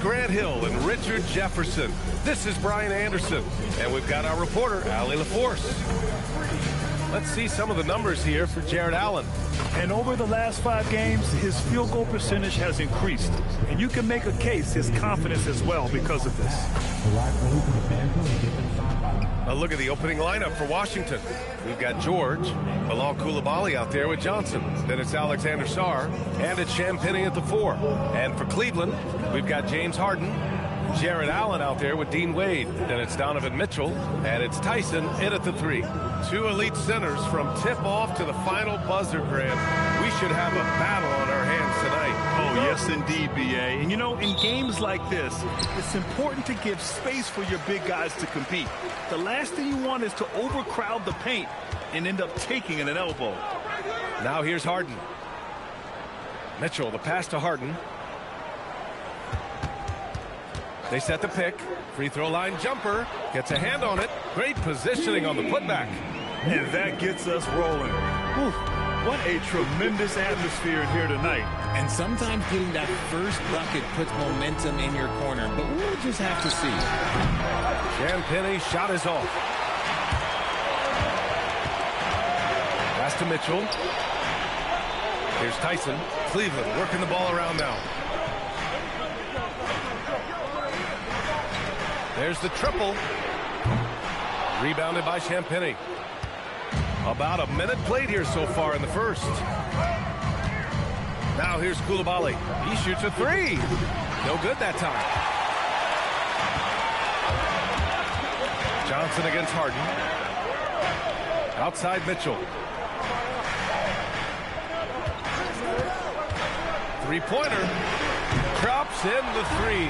Grant Hill and Richard Jefferson. This is Brian Anderson, and we've got our reporter, Allie LaForce. Let's see some of the numbers here for Jarrett Allen. And over the last 5 games, his field goal percentage has increased. And you can make a case his confidence as well because of this. A look at the opening lineup for Washington. We've got George, Bilal Coulibaly out there with Johnson. Then it's Alexander Sarr, and it's Champagnie at the 4. And for Cleveland, we've got James Harden, Jarrett Allen out there with Dean Wade. Then it's Donovan Mitchell, and it's Tyson in at the 3. 2 elite centers from tip-off to the final buzzer, Grant. We should have a battle on our hands tonight. Oh, yes, indeed, B.A. And, you know, in games like this, it's important to give space for your big guys to compete. The last thing you want is to overcrowd the paint and end up taking an elbow. Now here's Harden. Mitchell, the pass to Harden. They set the pick. Free throw line jumper. Gets a hand on it. Great positioning on the putback. And that gets us rolling. Whew, what a tremendous atmosphere here tonight. And sometimes getting that first bucket puts momentum in your corner, but we'll just have to see. Champagnie shot is off. Pass to Mitchell. Here's Tyson. Cleveland working the ball around now. There's the triple. Rebounded by Champagnie. About a minute played here so far in the first. Now here's Coulibaly. He shoots a 3. No good that time. Johnson against Harden. Outside Mitchell. 3-pointer. Drops in the 3.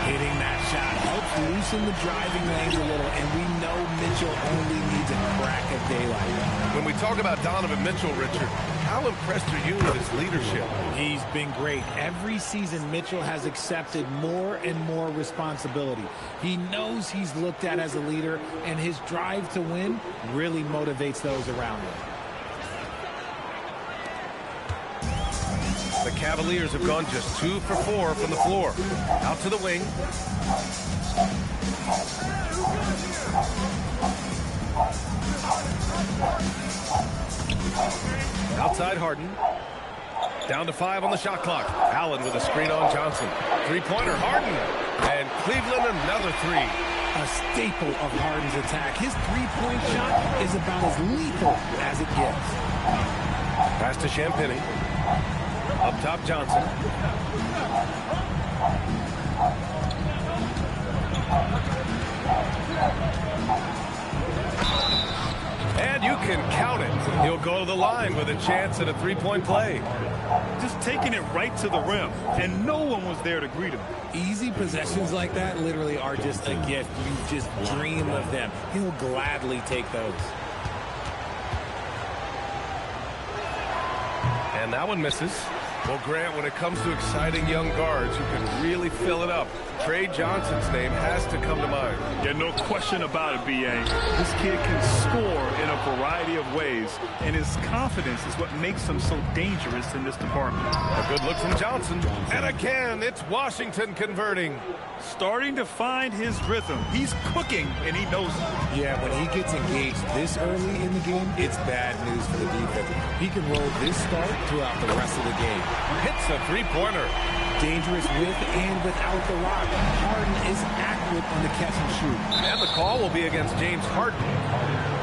Hitting that shot helps loosen the driving lanes a little, and we know Mitchell only needs a crack of daylight. When we talk about Donovan Mitchell, Richard, how impressed are you with his leadership? He's been great. Every season, Mitchell has accepted more and more responsibility. He knows he's looked at as a leader, and his drive to win really motivates those around him. The Cavaliers have gone just 2 for 4 from the floor. Out to the wing. Outside Harden. Down to 5 on the shot clock. Allen with a screen on Johnson. 3-pointer Harden. And Cleveland another 3. A staple of Harden's attack. His three-point shot is about as lethal as it gets. Pass to Champagnie. Up top, Johnson. And you can count it. He'll go to the line with a chance at a 3-point play. Just taking it right to the rim, and no one was there to greet him. Easy possessions like that literally are just a gift. You just dream of them. He'll gladly take those. And that one misses. Well, Grant, when it comes to exciting young guards who can really fill it up, Trey Johnson's name has to come to mind. Yeah, no question about it, B.A. This kid can score in a variety of ways, and his confidence is what makes him so dangerous in this department. A good look from Johnson. And again, it's Washington converting. Starting to find his rhythm. He's cooking, and he knows it. Yeah, when he gets engaged this early in the game, it's bad news for the defense. He can roll this start throughout the rest of the game. Hits a 3-pointer. Dangerous with and without the rock. Harden is accurate on the catch and shoot. And the call will be against James Harden.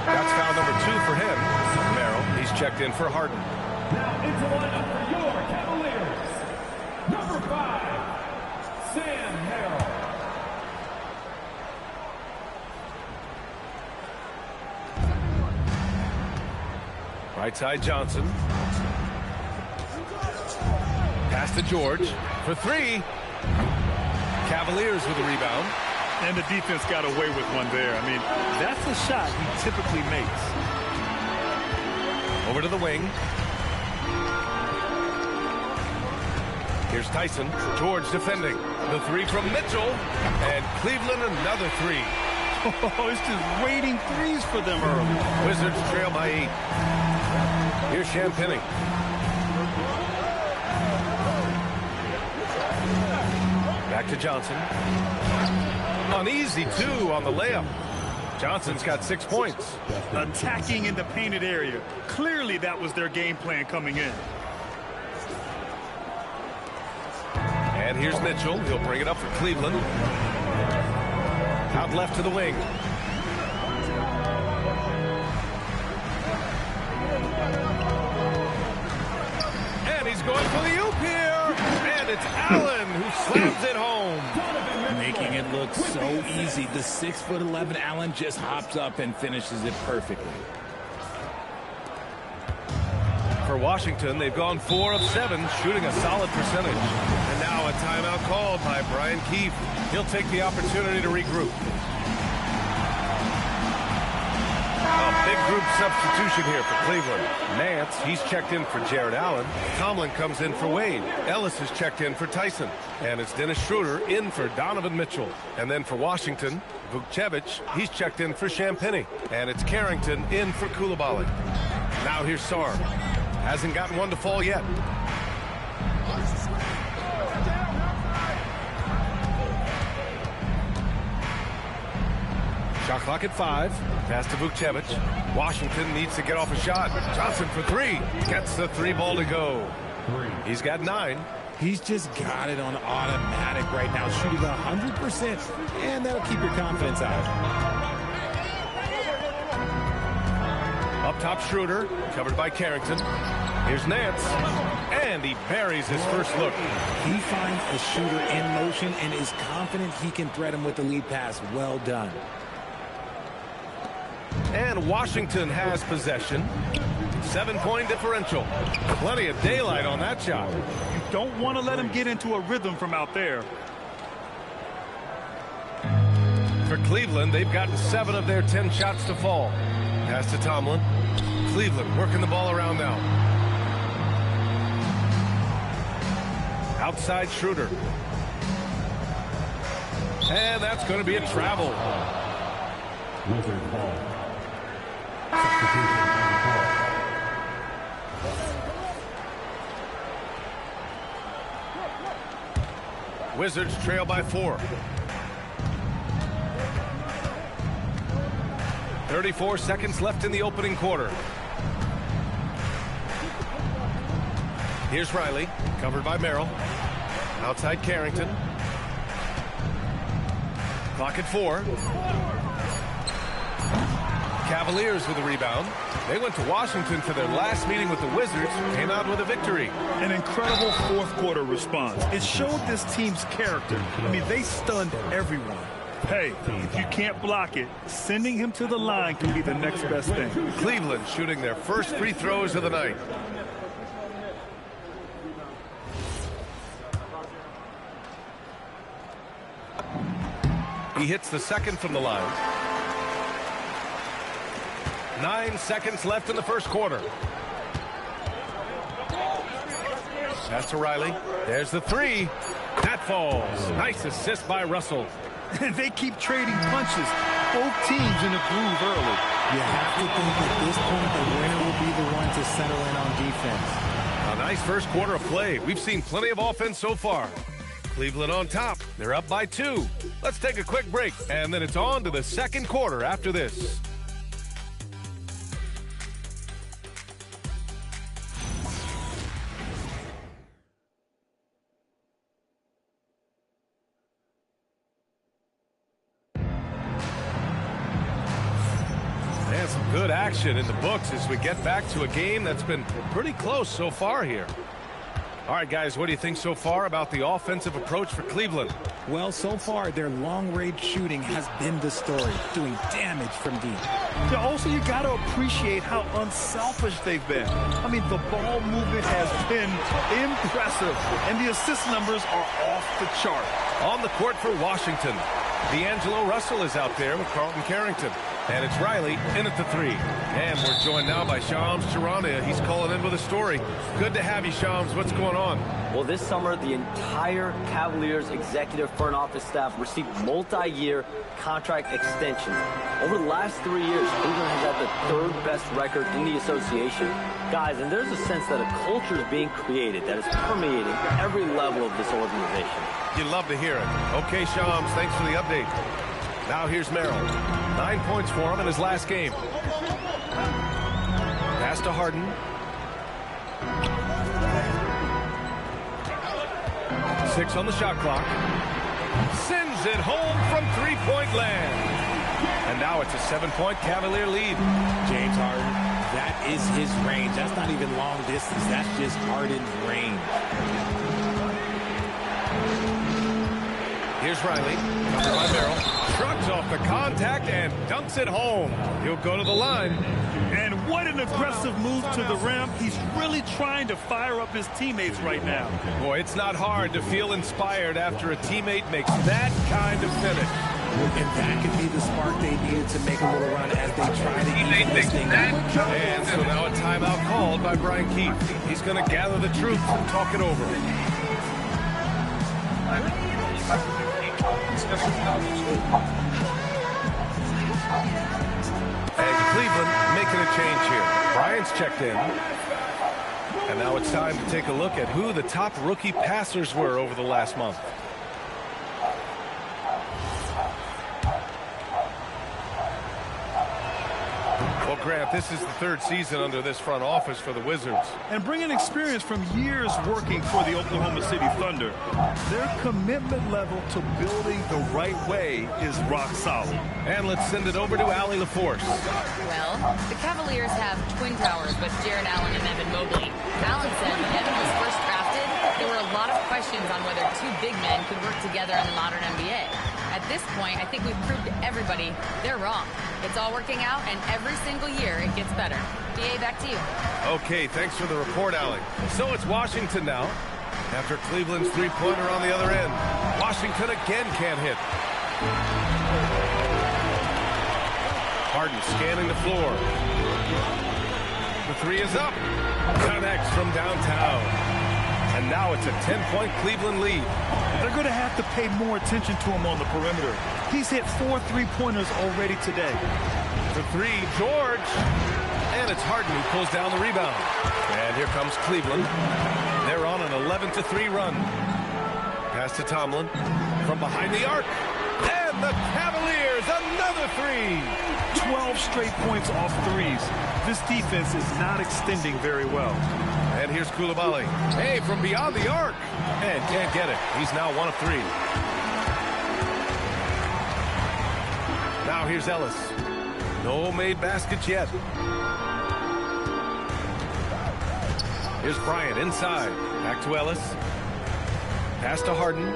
That's foul number 2 for him. Merrill, he's checked in for Harden. Now into the lineup for your Cavaliers. Number 5, Sam Merrill. Right side Johnson. Pass to George for 3. Cavaliers with a rebound. And the defense got away with one there. I mean, that's a shot he typically makes. Over to the wing. Here's Tyson. George defending. The 3 from Mitchell. And Cleveland another 3. Oh, it's just raining threes for them early. Wizards trail by 8. Here's Champagnie. Back Back to Johnson. An easy 2 on the layup. Johnson's got 6 points. Attacking in the painted area. Clearly that was their game plan coming in. And here's Mitchell. He'll bring it up for Cleveland. Out left to the wing. And he's going for the oop here. And it's Allen who slams it home. Making it look so easy. The 6'11" Allen just hops up and finishes it perfectly. For Washington, they've gone 4 of 7, shooting a solid percentage. And now a timeout called by Brian Keefe. He'll take the opportunity to regroup. A big group substitution here for Cleveland. Nance, he's checked in for Jared Allen. Tomlin comes in for Wade. Ellis is checked in for Tyson. And it's Dennis Schroeder in for Donovan Mitchell. And then for Washington, Vukcevic, he's checked in for Champagnie. And it's Carrington in for Coulibaly. Now here's Sarr. Hasn't gotten one to fall yet. Shot clock at 5. Pass to Vukcevic. Washington needs to get off a shot. Johnson for 3. Gets the 3 ball to go. He's got 9. He's just got it on automatic right now, shooting 100%, and that'll keep your confidence high. Up top, Schroeder, covered by Carrington. Here's Nance, and he buries his first look. He finds a shooter in motion and is confident he can thread him with the lead pass. Well done. And Washington has possession. 7-point differential. Plenty of daylight on that shot. You don't want to let him get into a rhythm from out there. For Cleveland, they've gotten 7 of their 10 shots to fall. Pass to Tomlin. Cleveland working the ball around now. Outside Schroeder. And that's going to be a travel. Wizard ball. Wizards trail by 4. 34 seconds left in the opening quarter. Here's Riley, covered by Merrill. Outside Carrington. Clock at 4. Cavaliers with a rebound. They went to Washington for their last meeting with the Wizards, came out with a victory. An incredible fourth quarter response. It showed this team's character. I mean, they stunned everyone. Hey, if you can't block it, sending him to the line can be the next best thing. Cleveland shooting their first free throws of the night. He hits the second from the line. 9 seconds left in the first quarter. Pass to Riley. There's the 3. That falls. Nice assist by Russell. They keep trading punches. Both teams in a groove early. You have to think at this point the winner will be the one to settle in on defense. A nice first quarter of play. We've seen plenty of offense so far. Cleveland on top. They're up by 2. Let's take a quick break, and then it's on to the second quarter after this. And some good action in the books as we get back to a game that's been pretty close so far here. All right, guys, what do you think so far about the offensive approach for Cleveland? Well, so far, their long-range shooting has been the story, doing damage from deep. Also, you got to appreciate how unselfish they've been. I mean, the ball movement has been impressive, and the assist numbers are off the chart. On the court for Washington, D'Angelo Russell is out there with Carlton Carrington. And it's Riley in at the 3. And we're joined now by Shams Charania. He's calling in with a story. Good to have you, Shams. What's going on? Well, this summer, the entire Cavaliers executive front office staff received multi-year contract extensions. Over the last 3 years, Cleveland has had the 3rd best record in the association. Guys, and there's a sense that a culture is being created that is permeating every level of this organization. You love to hear it. Okay, Shams, thanks for the update. Now here's Merrill. 9 points for him in his last game. Pass to Harden. Six on the shot clock. Sends it home from three-point land. And now it's a 7-point Cavalier lead. James Harden, that is his range. That's not even long distance. That's just Harden's range. Here's Riley. Covered by Merrill. Shrugs off the contact and dunks it home. He'll go to the line. And what an aggressive move to the rim. He's really trying to fire up his teammates right now. Boy, it's not hard to feel inspired after a teammate makes that kind of finish. And that could be the spark they needed to make a little run as they try to even this thing out. And so now a timeout called by Brian Keefe. He's going to gather the troops and talk it over. And Cleveland making a change here. Bryant's checked in. And now it's time to take a look at who the top rookie passers were over the last month. Well, Grant, this is the 3rd season under this front office for the Wizards. And bringing experience from years working for the Oklahoma City Thunder, their commitment level to building the right way is rock solid. And let's send it over to Allie LaForce. Well, the Cavaliers have twin towers with Jarrett Allen and Evan Mobley. Allen said when Evan was first drafted, there were a lot of questions on whether 2 big men could work together in the modern NBA. At this point, I think we've proved to everybody they're wrong. It's all working out, and every single year it gets better. BA, back to you. Okay, thanks for the report, Allie. So it's Washington now. After Cleveland's three-pointer on the other end. Washington again can't hit. Harden scanning the floor. The 3 is up. Connects from downtown. And now it's a 10-point Cleveland lead. They're going to have to pay more attention to him on the perimeter. He's hit 4 3-pointers already today. The 3, George. And it's Harden who pulls down the rebound. And here comes Cleveland. They're on an 11-3 run. Pass to Tomlin from behind the arc. And the Cavaliers, another 3. 12 straight points off threes. This defense is not extending very well. And here's Coulibaly. Hey, from beyond the arc. And can't get it. He's now 1 of 3. Now here's Ellis. No made baskets yet. Here's Bryant inside. Back to Ellis. Pass to Harden.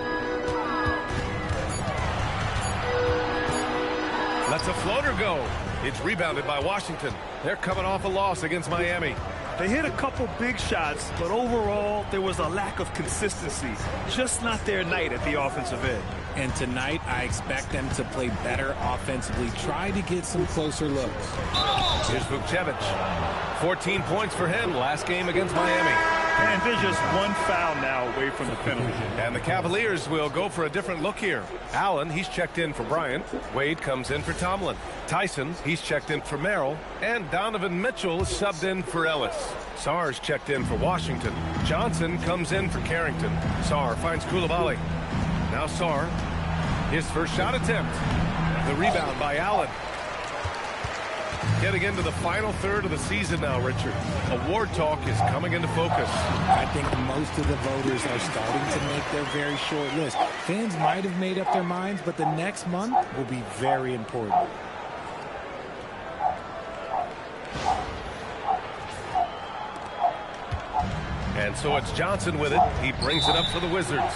Lets a floater go. It's rebounded by Washington. They're coming off a loss against Miami. They hit a couple big shots, but overall, there was a lack of consistency. Just not their night at the offensive end. And tonight, I expect them to play better offensively. Try to get some closer looks. Here's Vukcevic. 14 points for him last game against Miami. And they're just 1 foul now away from the penalty. And the Cavaliers will go for a different look here. Allen, he's checked in for Bryant. Wade comes in for Tomlin. Tyson, he's checked in for Merrill. And Donovan Mitchell is subbed in for Ellis. Sarr's checked in for Washington. Johnson comes in for Carrington. Sarr finds Coulibaly. Now Sarr, his first shot attempt. The rebound by Allen. Getting into the final third of the season now, Richard. Award talk is coming into focus. I think most of the voters are starting to make their very short list. Fans might have made up their minds, but the next month will be very important. And so it's Johnson with it. He brings it up for the Wizards.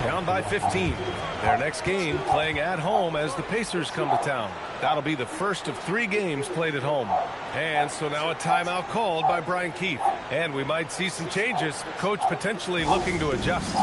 Down by 15. Their next game playing at home as the Pacers come to town. That'll be the first of 3 games played at home. And so now a timeout called by Brian Keefe. And we might see some changes. Coach potentially looking to adjust.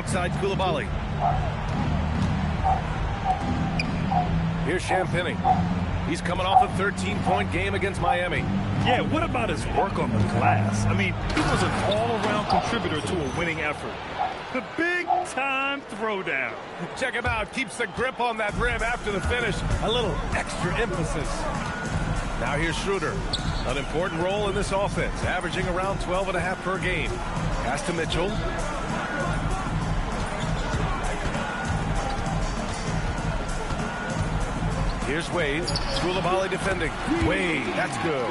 Outside Koulibaly. Here's Champagnie. He's coming off a 13-point game against Miami. Yeah, what about his work on the glass? I mean, he was an all-around contributor to a winning effort. The big-time throwdown. Check him out. Keeps the grip on that rim after the finish. A little extra emphasis. Now here's Schroeder. An important role in this offense, averaging around 12.5 per game. Pass to Mitchell. Here's Wade. Koulibaly defending. Wade, that's good.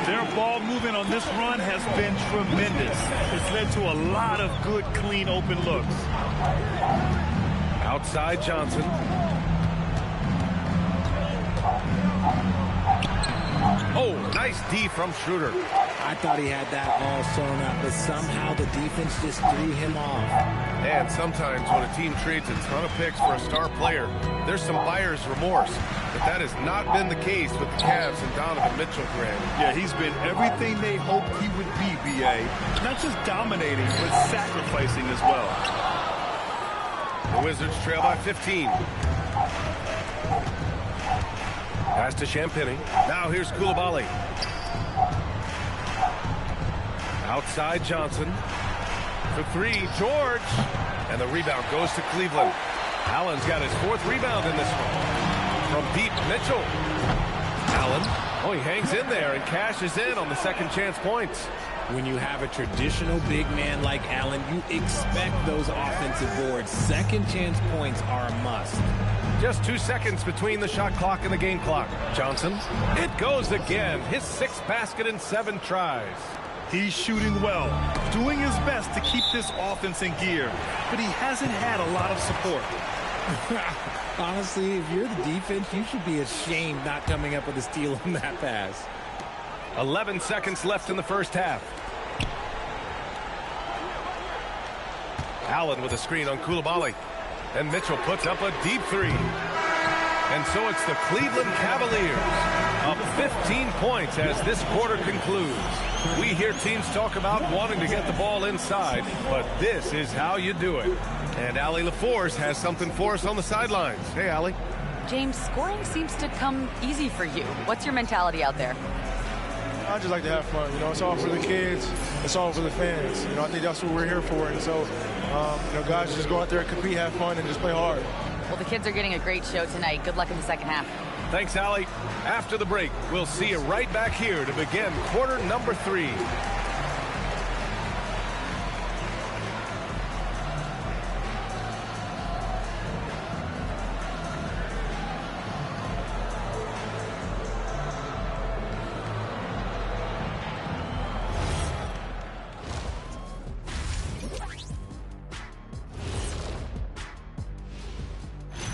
Their ball movement on this run has been tremendous. It's led to a lot of good, clean, open looks. Outside Johnson. Oh, nice D from Schroeder. I thought he had that all sewn up, but somehow the defense just threw him off. And sometimes when a team trades a ton of picks for a star player, there's some buyer's remorse. But that has not been the case with the Cavs and Donovan Mitchell, Grant. Yeah, he's been everything they hoped he would be, B.A. Not just dominating, but sacrificing as well. The Wizards trail by 15. Pass to Champagnie. Now here's Koulibaly. Outside Johnson. For three, George. And the rebound goes to Cleveland. Allen's got his 4th rebound in this one. From deep, Mitchell. Allen. Oh, he hangs in there and cashes in on the second chance points. When you have a traditional big man like Allen, you expect those offensive boards. Second chance points are a must. Just 2 seconds between the shot clock and the game clock. Johnson. It goes again. His 6th basket in 7 tries. He's shooting well, doing his best to keep this offense in gear, but he hasn't had a lot of support. Honestly, if you're the defense, you should be ashamed not coming up with a steal on that pass. 11 seconds left in the first half. Allen with a screen on Koulibaly. And Mitchell puts up a deep 3. And so it's the Cleveland Cavaliers up 15 points as this quarter concludes. We hear teams talk about wanting to get the ball inside, but this is how you do it. And Allie LaForce has something for us on the sidelines. Hey, Allie. James, scoring seems to come easy for you. What's your mentality out there? I just like to have fun. You know, it's all for the kids. It's all for the fans. You know, I think that's what we're here for. And so, you know, guys just go out there and compete, have fun, and just play hard. Well, the kids are getting a great show tonight. Good luck in the second half. Thanks, Allie. After the break, we'll see you right back here to begin quarter number 3.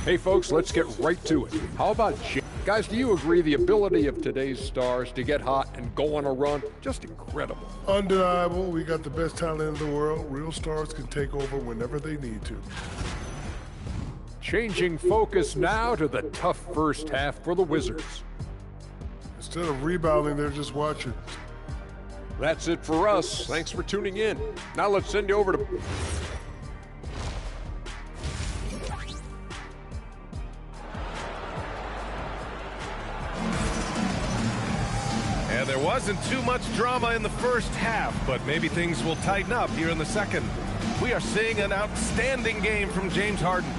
Hey folks, let's get right to it. How about guys, do you agree the ability of today's stars to get hot and go on a run, just incredible? Undeniable. We got the best talent in the world. Real stars can take over whenever they need to. Changing focus now to the tough first half for the Wizards. Instead of rebounding, they're just watching. That's it for us. Thanks for tuning in. Now let's send you over to... And there wasn't too much drama in the first half, but maybe things will tighten up here in the second. We are seeing an outstanding game from James Harden.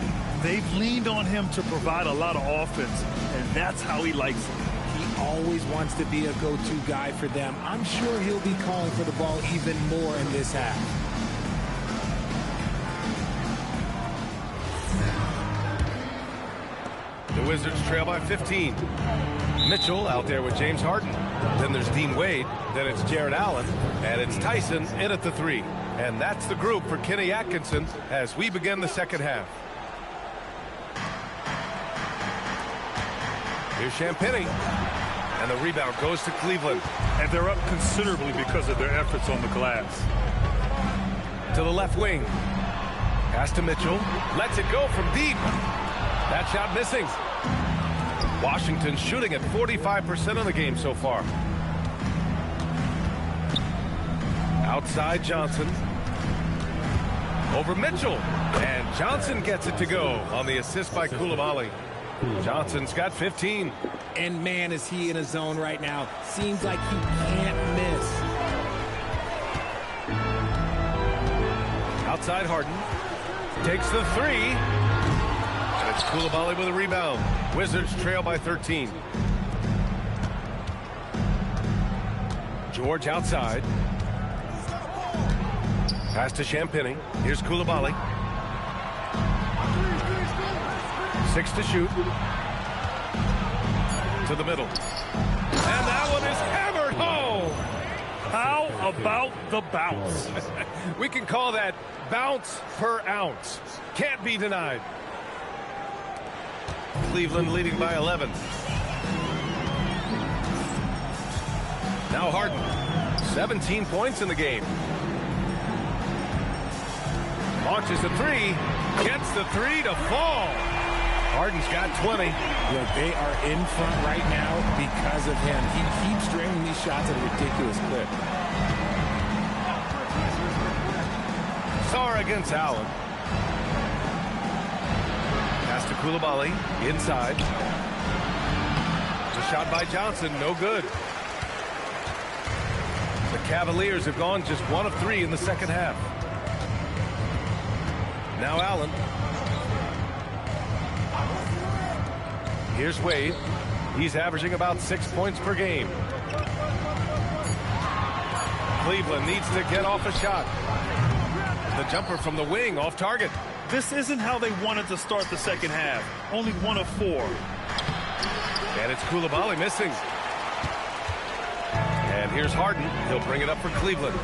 They've leaned on him to provide a lot of offense, and that's how he likes it. He always wants to be a go-to guy for them. I'm sure he'll be calling for the ball even more in this half. The Wizards trail by 15. Mitchell out there with James Harden. Then there's Dean Wade. Then it's Jared Allen. And it's Tyson in at the 3. And that's the group for Kenny Atkinson as we begin the second half. Here's Champagnie. And the rebound goes to Cleveland. And they're up considerably because of their efforts on the glass. To the left wing. Pass to Mitchell. Lets it go from deep. That shot missing. Washington shooting at 45% of the game so far. Outside Johnson. over Mitchell. And Johnson gets it to go on the assist by Coulibaly. Johnson's got 15. And man, is he in a zone right now. Seems like he can't miss. Outside Harden. Takes the three. And it's Coulibaly with a rebound. Wizards trail by 13. George outside. Pass to Champagnie. Here's Coulibaly. 6 to shoot. To the middle. And that one is hammered home. How about the bounce? We can call that bounce per ounce. Can't be denied. Cleveland leading by 11. Now Harden. 17 points in the game. Launches the three. Gets the three to fall. Harden's got 20. Look, they are in front right now because of him. He keeps draining these shots at a ridiculous clip. Sarr against Allen. Pass to Coulibaly. Inside. The shot by Johnson. No good. The Cavaliers have gone just 1 of 3 in the second half. Now Allen. Here's Wade. He's averaging about 6 points per game. Cleveland needs to get off a shot. The jumper from the wing off target. This isn't how they wanted to start the second half. Only 1 of 4. And it's Coulibaly missing. And here's Harden. He'll bring it up for Cleveland.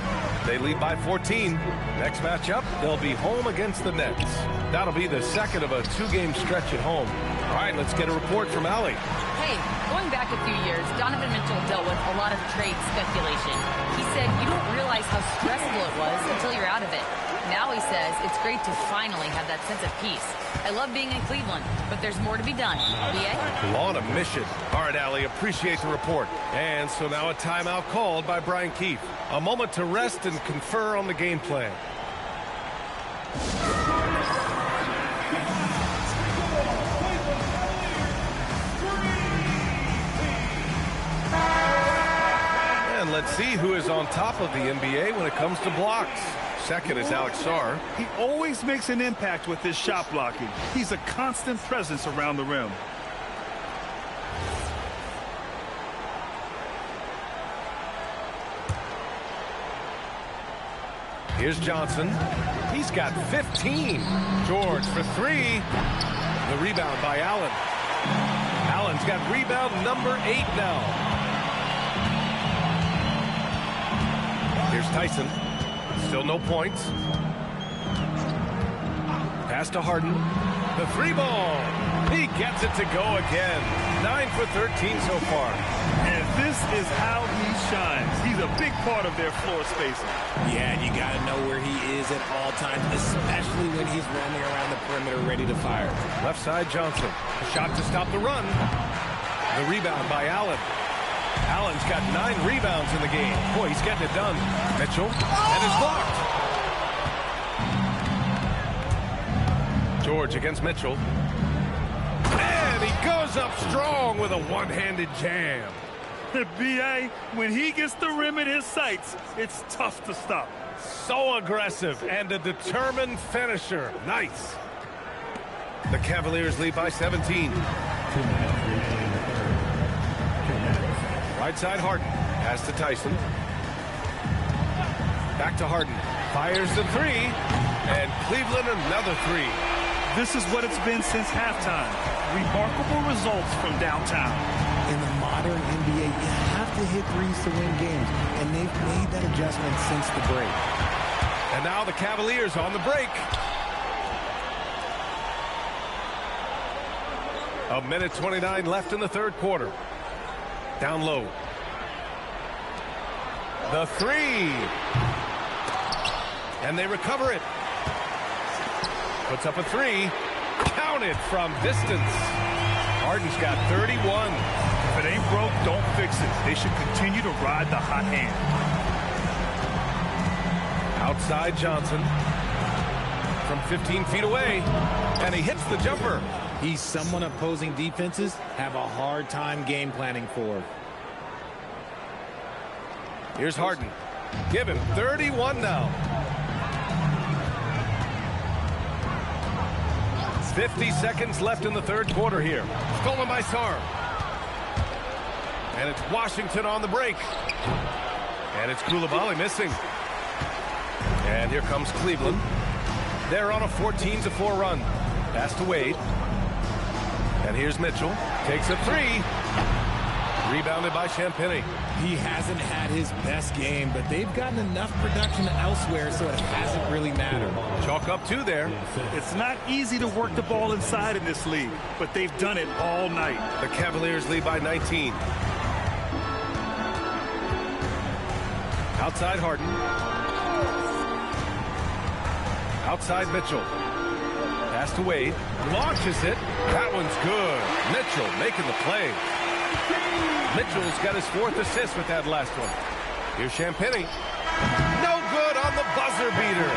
They lead by 14. Next matchup, they'll be home against the Nets. That'll be the second of a 2-game stretch at home. All right, let's get a report from Allie. Hey, going back a few years, Donovan Mitchell dealt with a lot of trade speculation. He said you don't realize how stressful it was until you're out of it. Now he says it's great to finally have that sense of peace. I love being in Cleveland, but there's more to be done. BA? On a mission. All right, Allie, appreciate the report. And so now a timeout called by Brian Keefe. A moment to rest and confer on the game plan. And let's see who is on top of the NBA when it comes to blocks. Second is Alex Sarr. He always makes an impact with his shot blocking. He's a constant presence around the rim. Here's Johnson. He's got 15. George for 3. The rebound by Allen. Allen's got rebound number 8 now. Here's Tyson. Still no points. Pass to Harden. The 3 ball. He gets it to go again. 9 for 13 so far. And this is how he shines. He's a big part of their floor spacing. Yeah, and you got to know where he is at all times, especially when he's roaming around the perimeter ready to fire. Left side Johnson. A shot to stop the run. The rebound by Allen. Allen's got 9 rebounds in the game. Boy, he's getting it done. Mitchell, and is blocked. George against Mitchell. And he goes up strong with a one-handed jam. B.A., when he gets the rim in his sights, it's tough to stop. So aggressive and a determined finisher. Nice. The Cavaliers lead by 17. Right side Harden. Pass to Tyson. Back to Harden. Fires the 3. And Cleveland another 3. This is what it's been since halftime. Remarkable results from downtown. In the modern NBA, you have to hit threes to win games, and they've made that adjustment since the break. And now the Cavaliers on the break. A minute 29 left in the third quarter. Down low. The 3. And they recover it. Puts up a 3. Counted from distance. Harden's got 31. If it ain't broke, don't fix it. They should continue to ride the hot hand. Outside Johnson. from 15 feet away, and he hits the jumper. He's someone opposing defenses have a hard time game planning for. Here's Harden. Give him 31 now. 50 seconds left in the third quarter here. Stolen by Sarr. And it's Washington on the break. And it's Coulibaly missing. And here comes Cleveland. They're on a 14-4 run. Pass to Wade. And here's Mitchell. Takes a three. Rebounded by Champagnie. He hasn't had his best game, but they've gotten enough production elsewhere, so it hasn't really mattered. Chalk up two there. It's not easy to work the ball inside in this league, but they've done it all night. The Cavaliers lead by 19. Outside Harden. Outside Mitchell. Pass to Wade. Launches it. That one's good. Mitchell making the play. Mitchell's got his fourth assist with that last one. Here's Champagnie. No good on the buzzer beater.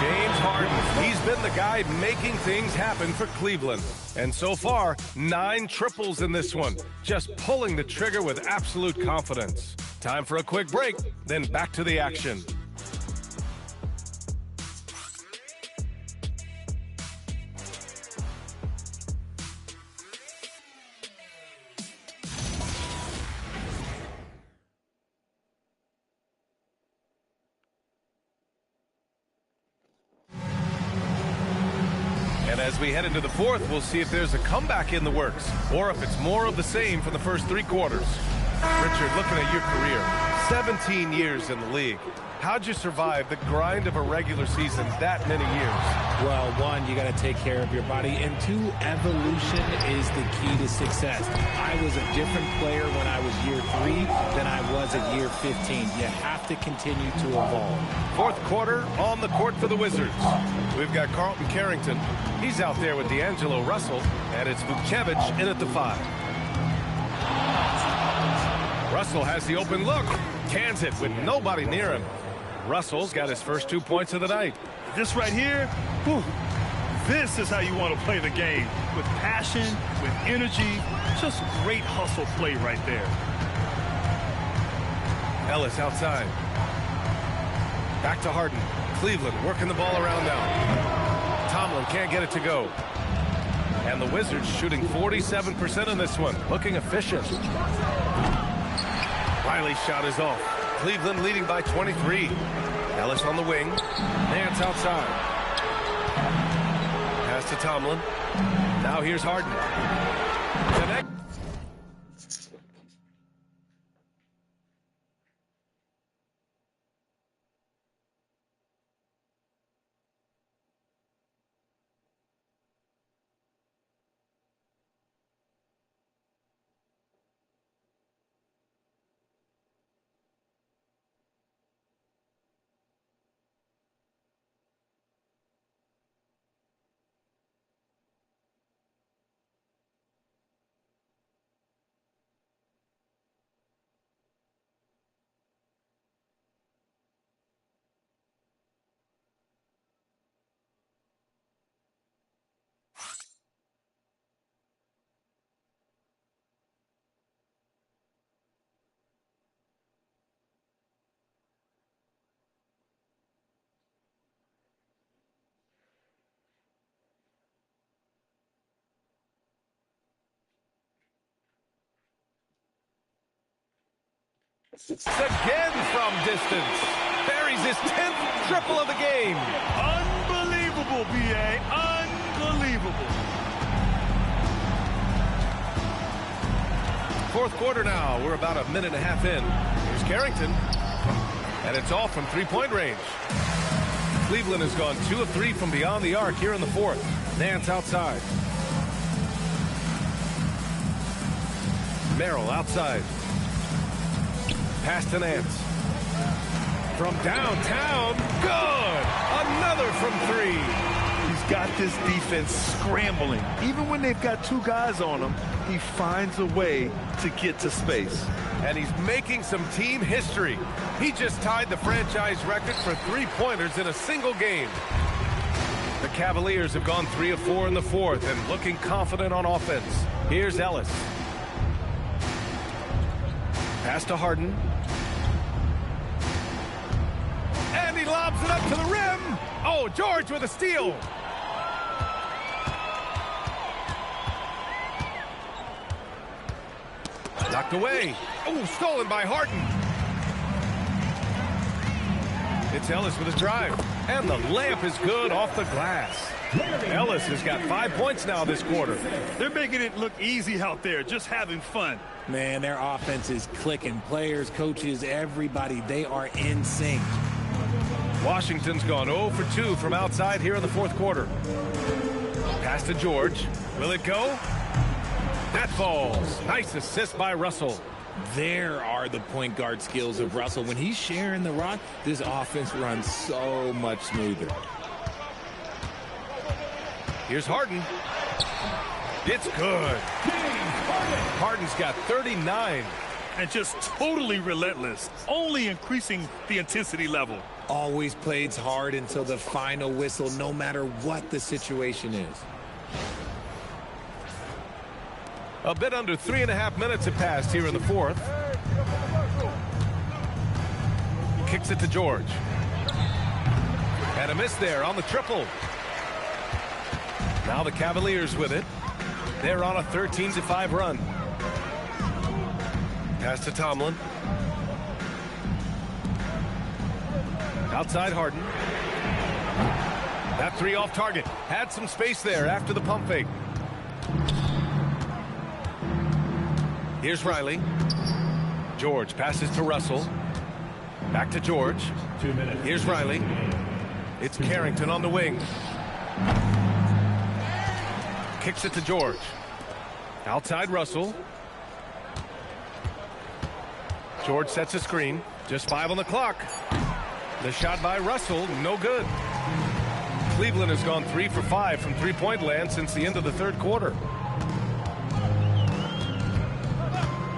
James Harden. He's been the guy making things happen for Cleveland. And so far, 9 triples in this one. Just pulling the trigger with absolute confidence. Time for a quick break, then back to the action. And as we head into the fourth, we'll see if there's a comeback in the works or if it's more of the same for the first 3 quarters. Richard, looking at your career, 17 years in the league. How'd you survive the grind of a regular season that many years? Well, one, you got to take care of your body, and 2, evolution is the key to success. I was a different player when I was year 3 than I was at year 15. You have to continue to evolve. Fourth quarter on the court for the Wizards. We've got Carlton Carrington. He's out there with D'Angelo Russell, and it's Vukcevic in at the 5. Russell has the open look. Cans it with nobody near him. Russell's got his first 2 points of the night. This right here, whew, this is how you want to play the game. With passion, with energy, just great hustle play right there. Ellis outside. Back to Harden. Cleveland working the ball around now. Tomlin can't get it to go. And the Wizards shooting 47% in this one. Looking efficient. Riley's shot is off. Cleveland leading by 23. Ellis on the wing. Nance outside. Pass to Tomlin. Now here's Harden. Connect. Again from distance. Buries his 10th triple of the game. Unbelievable, B.A. Unbelievable. Fourth quarter now. We're about a minute and a half in. Here's Carrington. And it's all from three-point range. Cleveland has gone 2 of 3 from beyond the arc here in the fourth. Nance outside. Merrill outside. Pass to Nance. From downtown, good! Another from 3. He's got this defense scrambling. Even when they've got 2 guys on him, he finds a way to get to space. And he's making some team history. He just tied the franchise record for 3-pointers in a single game. The Cavaliers have gone 3 of 4 in the fourth and looking confident on offense. Here's Ellis. Pass to Harden. And he lobs it up to the rim. Oh, George with a steal. Knocked away. Oh, stolen by Harden. It's Ellis with a drive. And the layup is good off the glass. Ellis has got 5 points now this quarter. They're making it look easy out there, just having fun. Man, their offense is clicking. Players, coaches, everybody, they are in sync. Washington's gone 0 for 2 from outside here in the fourth quarter. Pass to George. Will it go? That falls. Nice assist by Russell. There are the point guard skills of Russell. When he's sharing the rock, this offense runs so much smoother. Here's Harden. It's good. Harden's got 39. And just totally relentless, only increasing the intensity level. Always plays hard until the final whistle, no matter what the situation is. A bit under 3.5 minutes have passed here in the fourth. Kicks it to George. And a miss there on the triple. Now the Cavaliers with it. They're on a 13-5 run. Pass to Tomlin. Outside Harden. That three off target. Had some space there after the pump fake. Here's Riley. George passes to Russell. Back to George. 2 minutes. Here's Riley. It's Carrington on the wing. Kicks it to George. Outside Russell. George sets a screen. Just 5 on the clock. The shot by Russell, no good. Cleveland has gone 3 for 5 from three-point land since the end of the third quarter.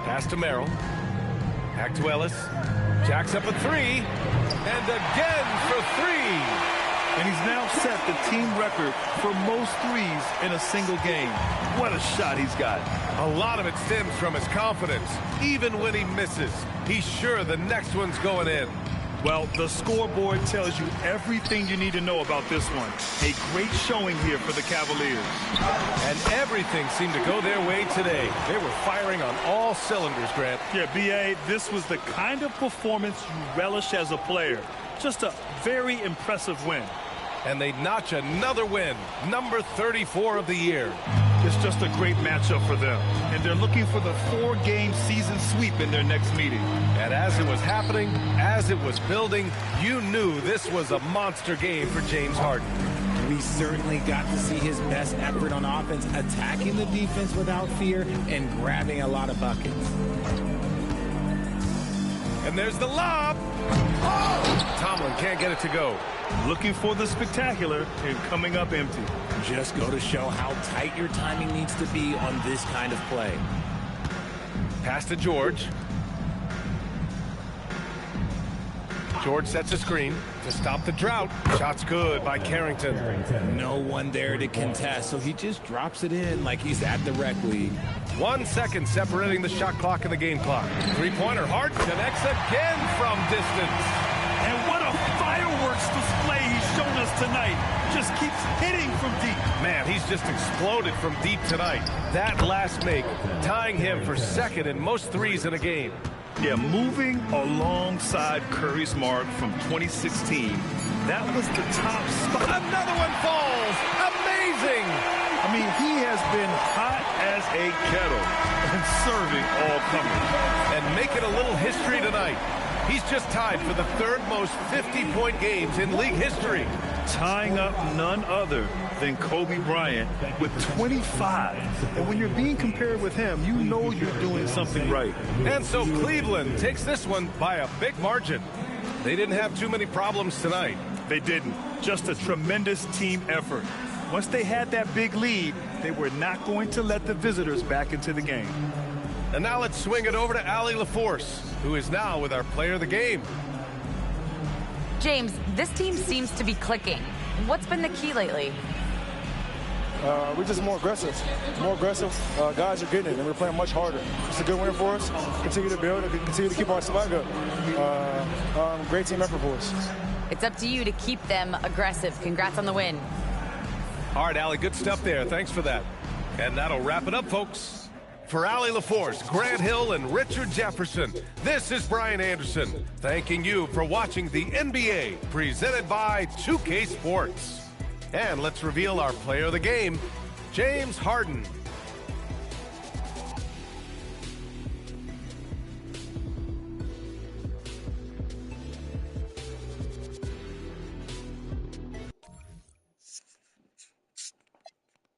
Pass to Merrill. Back to Ellis. Jacks up a 3. And again for 3. And he's now set the team record for most threes in a single game. What a shot he's got. A lot of it stems from his confidence. Even when he misses, he's sure the next one's going in. Well, the scoreboard tells you everything you need to know about this one. A great showing here for the Cavaliers. And everything seemed to go their way today. They were firing on all cylinders, Grant. Yeah, B.A., this was the kind of performance you relish as a player. Just a very impressive win. And they notch another win, number 34 of the year. It's just a great matchup for them. And they're looking for the 4-game season sweep in their next meeting. And as it was happening, as it was building, you knew this was a monster game for James Harden. We certainly got to see his best effort on offense, attacking the defense without fear and grabbing a lot of buckets. And there's the lob. Oh! Tomlin can't get it to go. Looking for the spectacular and coming up empty. Just go to show how tight your timing needs to be on this kind of play. Pass to George. George sets a screen to stop the drought. Shot's good by Carrington. No one there to contest, so he just drops it in like he's at the rec league. 1 second separating the shot clock and the game clock. Three-pointer Harden connects again from distance. And what a fireworks display he's shown us tonight. Just keeps hitting from deep. Man, he's just exploded from deep tonight. That last make, tying him for second in most threes in a game. Yeah, moving alongside Curry's mark from 2016. That was the top spot. Another one falls. Amazing. I mean, he has been hot as a kettle and serving all comers. And making a little history tonight. He's just tied for the third most 50-point games in league history. Tying up none other than Kobe Bryant with 25. And when you're being compared with him, you know you're doing something right. And so Cleveland takes this one by a big margin. They didn't have too many problems tonight. They didn't. Just a tremendous team effort. Once they had that big lead, they were not going to let the visitors back into the game. And now let's swing it over to Allie LaForce, who is now with our player of the game. James, this team seems to be clicking. What's been the key lately? We're just more aggressive. Guys are getting it, and we're playing much harder. It's a good win for us. Continue to build, continue to keep our swag up. Great team effort for us. It's up to you to keep them aggressive. Congrats on the win. All right, Allie, good stuff there. Thanks for that. And that'll wrap it up, folks. For Allie LaForce, Grant Hill, and Richard Jefferson, this is Brian Anderson, thanking you for watching the NBA, presented by 2K Sports. And let's reveal our player of the game, James Harden.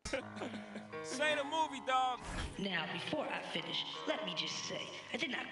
This ain't a movie, dog. Now, before I finish, let me just say, I did not